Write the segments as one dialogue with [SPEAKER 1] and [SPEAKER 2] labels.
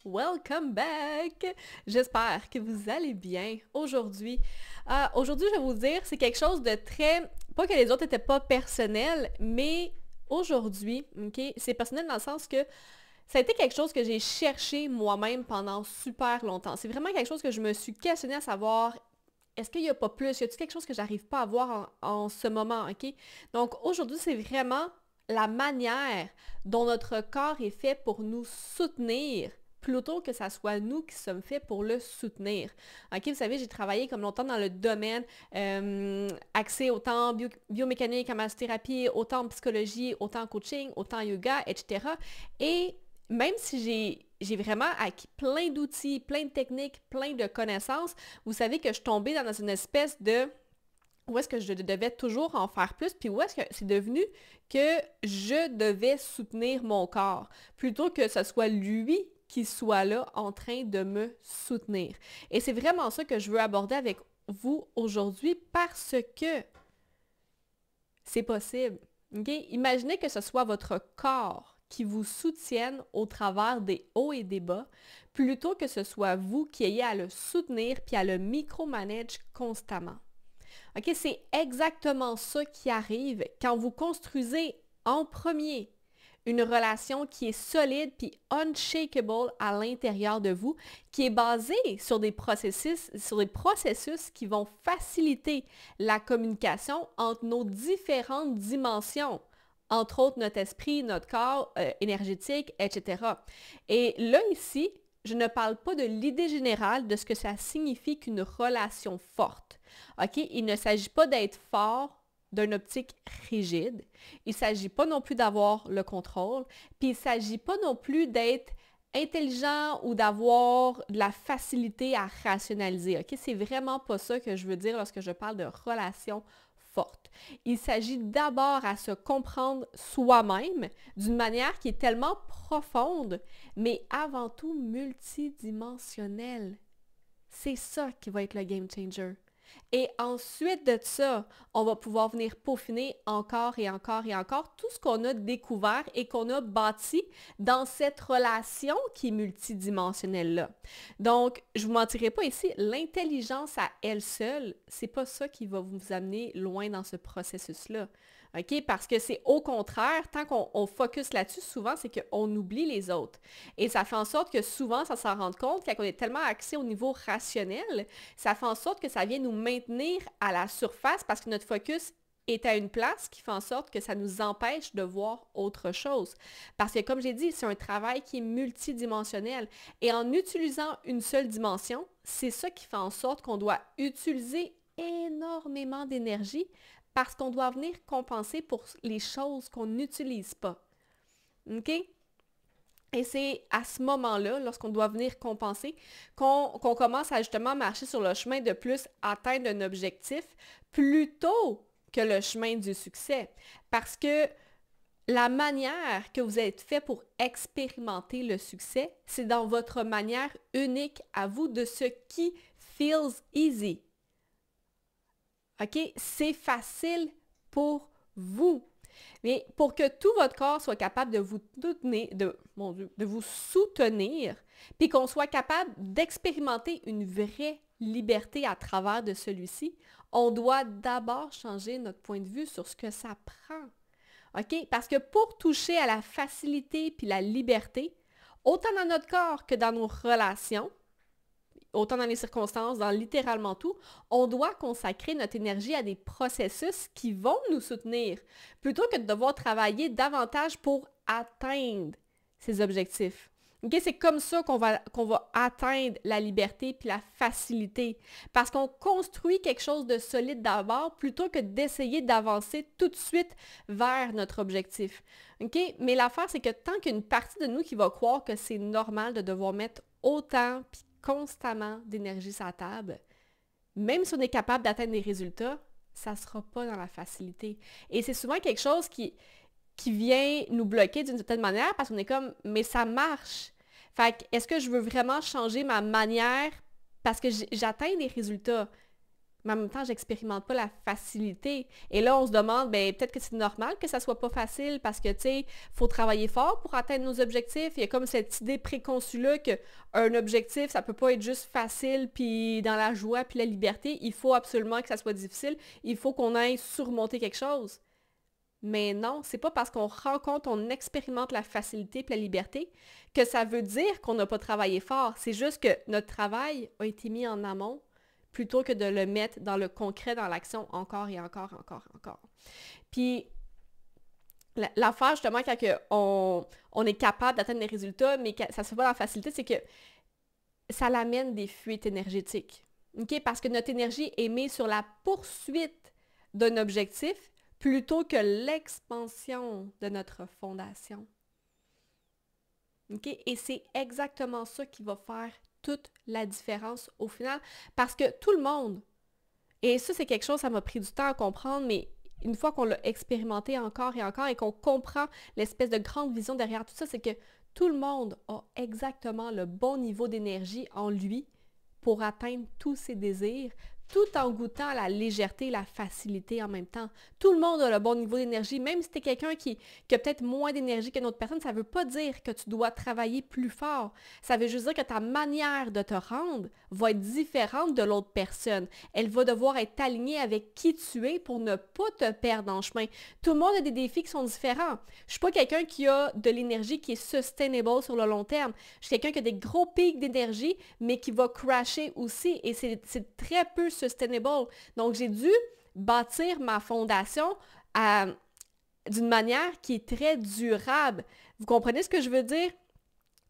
[SPEAKER 1] Welcome back! J'espère que vous allez bien aujourd'hui. Aujourd'hui, je vais vous dire, c'est quelque chose de très... Pas que les autres n'étaient pas personnels, mais aujourd'hui, ok, c'est personnel dans le sens que ça a été quelque chose que j'ai cherché moi-même pendant super longtemps. C'est vraiment quelque chose que je me suis questionnée à savoir, est-ce qu'il n'y a pas plus? Y a-t-il quelque chose que j'arrive pas à voir en ce moment, ok? Donc aujourd'hui, c'est vraiment la manière dont notre corps est fait pour nous soutenir plutôt que ça soit nous qui sommes faits pour le soutenir. OK, vous savez, j'ai travaillé comme longtemps dans le domaine axé autant en biomécanique, en massothérapie, autant en psychologie, autant en coaching, autant en yoga, etc. Et même si j'ai vraiment acquis plein d'outils, plein de techniques, plein de connaissances, vous savez que je suis tombée dans une espèce de où est-ce que je devais toujours en faire plus, puis où est-ce que c'est devenu que je devais soutenir mon corps, plutôt que ce soit lui qui soit là en train de me soutenir. Et c'est vraiment ça que je veux aborder avec vous aujourd'hui parce que c'est possible. Okay? Imaginez que ce soit votre corps qui vous soutienne au travers des hauts et des bas, plutôt que ce soit vous qui ayez à le soutenir puis à le micromanage constamment. OK, c'est exactement ça qui arrive quand vous construisez en premier une relation qui est solide puis unshakable à l'intérieur de vous, qui est basée sur des processus qui vont faciliter la communication entre nos différentes dimensions, entre autres notre esprit, notre corps énergétique, etc. Et là, ici, je ne parle pas de l'idée générale de ce que ça signifie qu'une relation forte. OK? Il ne s'agit pas d'être fort d'une optique rigide. Il ne s'agit pas non plus d'avoir le contrôle. Puis il ne s'agit pas non plus d'être intelligent ou d'avoir de la facilité à rationaliser. OK? C'est vraiment pas ça que je veux dire lorsque je parle de relation forte. Il s'agit d'abord à se comprendre soi-même d'une manière qui est tellement profonde, mais avant tout multidimensionnelle. C'est ça qui va être le game changer. Et ensuite de ça, on va pouvoir venir peaufiner encore et encore et encore tout ce qu'on a découvert et qu'on a bâti dans cette relation qui est multidimensionnelle-là. Donc, je ne vous mentirai pas ici, l'intelligence à elle seule, c'est pas ça qui va vous amener loin dans ce processus-là. OK? Parce que c'est au contraire, tant qu'on focus là-dessus, souvent, c'est qu'on oublie les autres. Et ça fait en sorte que souvent, ça s'en rend compte, quand on est tellement axé au niveau rationnel, ça fait en sorte que ça vient nous maintenir à la surface parce que notre focus est à une place qui fait en sorte que ça nous empêche de voir autre chose. Parce que comme j'ai dit, c'est un travail qui est multidimensionnel. Et en utilisant une seule dimension, c'est ça qui fait en sorte qu'on doit utiliser énormément d'énergie parce qu'on doit venir compenser pour les choses qu'on n'utilise pas. OK? Et c'est à ce moment-là, lorsqu'on doit venir compenser, qu'on commence à justement marcher sur le chemin de plus atteindre un objectif plutôt que le chemin du succès. Parce que la manière que vous êtes fait pour expérimenter le succès, c'est dans votre manière unique à vous de ce qui feels easy. OK? C'est facile pour vous. Mais pour que tout votre corps soit capable de vous soutenir, de vous soutenir, puis qu'on soit capable d'expérimenter une vraie liberté à travers de celui-ci, on doit d'abord changer notre point de vue sur ce que ça prend. OK? Parce que pour toucher à la facilité puis la liberté, autant dans notre corps que dans nos relations, autant dans les circonstances, dans littéralement tout, on doit consacrer notre énergie à des processus qui vont nous soutenir, plutôt que de devoir travailler davantage pour atteindre ces objectifs. Okay? C'est comme ça qu'on va atteindre la liberté puis la facilité, parce qu'on construit quelque chose de solide d'abord, plutôt que d'essayer d'avancer tout de suite vers notre objectif. Okay? Mais l'affaire, c'est que tant qu'une partie de nous qui va croire que c'est normal de devoir mettre autant puis constamment d'énergie sur la table, même si on est capable d'atteindre des résultats, ça ne sera pas dans la facilité. Et c'est souvent quelque chose qui vient nous bloquer d'une certaine manière parce qu'on est comme, mais ça marche. Fait que, est-ce que je veux vraiment changer ma manière parce que j'atteins des résultats? mais en même temps, j'expérimente pas la facilité. Et là, on se demande, ben peut-être que c'est normal que ça soit pas facile parce que, tu sais, faut travailler fort pour atteindre nos objectifs. Il y a comme cette idée préconçue-là qu'un objectif, ça peut pas être juste facile, puis dans la joie, puis la liberté. Il faut absolument que ça soit difficile. Il faut qu'on aille surmonter quelque chose. Mais non, c'est pas parce qu'on rencontre, on expérimente la facilité puis la liberté que ça veut dire qu'on n'a pas travaillé fort. C'est juste que notre travail a été mis en amont plutôt que de le mettre dans le concret, dans l'action, encore et encore, encore, encore. Puis, l'affaire, justement, quand on est capable d'atteindre les résultats, mais que ça se fait pas dans la facilité, c'est que ça l'amène des fuites énergétiques. OK? Parce que notre énergie est mise sur la poursuite d'un objectif plutôt que l'expansion de notre fondation. OK? Et c'est exactement ça qui va faire toute la différence au final, parce que tout le monde, et ça c'est quelque chose, ça m'a pris du temps à comprendre, mais une fois qu'on l'a expérimenté encore et qu'on comprend l'espèce de grande vision derrière tout ça, c'est que tout le monde a exactement le bon niveau d'énergie en lui pour atteindre tous ses désirs, tout en goûtant à la légèreté et la facilité en même temps. Tout le monde a le bon niveau d'énergie, même si tu es quelqu'un qui a peut-être moins d'énergie qu'une autre personne, ça ne veut pas dire que tu dois travailler plus fort. Ça veut juste dire que ta manière de te rendre va être différente de l'autre personne. Elle va devoir être alignée avec qui tu es pour ne pas te perdre en chemin. Tout le monde a des défis qui sont différents. Je ne suis pas quelqu'un qui a de l'énergie qui est sustainable sur le long terme. Je suis quelqu'un qui a des gros pics d'énergie, mais qui va crasher aussi, et c'est très peu sustainable. Donc, j'ai dû bâtir ma fondation d'une manière qui est très durable. Vous comprenez ce que je veux dire?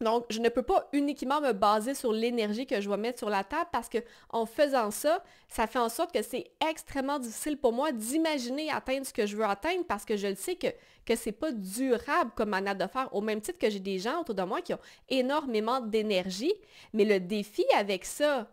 [SPEAKER 1] Donc, je ne peux pas uniquement me baser sur l'énergie que je vais mettre sur la table parce que en faisant ça, ça fait en sorte que c'est extrêmement difficile pour moi d'imaginer atteindre ce que je veux atteindre parce que je le sais que c'est pas durable comme manière de faire, au même titre que j'ai des gens autour de moi qui ont énormément d'énergie, mais le défi avec ça,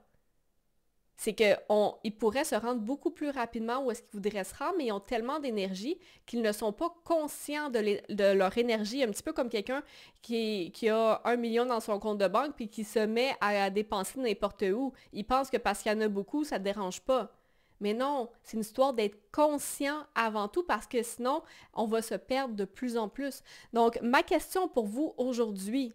[SPEAKER 1] c'est qu'ils pourraient se rendre beaucoup plus rapidement où est-ce qu'ils voudraient se rendre, mais ils ont tellement d'énergie qu'ils ne sont pas conscients de leur énergie, un petit peu comme quelqu'un qui a 1 million dans son compte de banque puis qui se met à dépenser n'importe où. Il pense que parce qu'il y en a beaucoup, ça ne dérange pas. Mais non, c'est une histoire d'être conscient avant tout parce que sinon, on va se perdre de plus en plus. Donc, ma question pour vous aujourd'hui,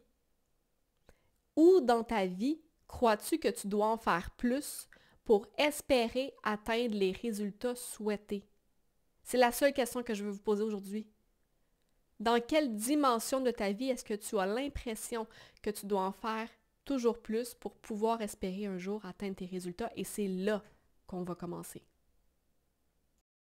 [SPEAKER 1] où dans ta vie crois-tu que tu dois en faire plus pour espérer atteindre les résultats souhaités? C'est la seule question que je veux vous poser aujourd'hui. Dans quelle dimension de ta vie est-ce que tu as l'impression que tu dois en faire toujours plus pour pouvoir espérer un jour atteindre tes résultats? Et c'est là qu'on va commencer.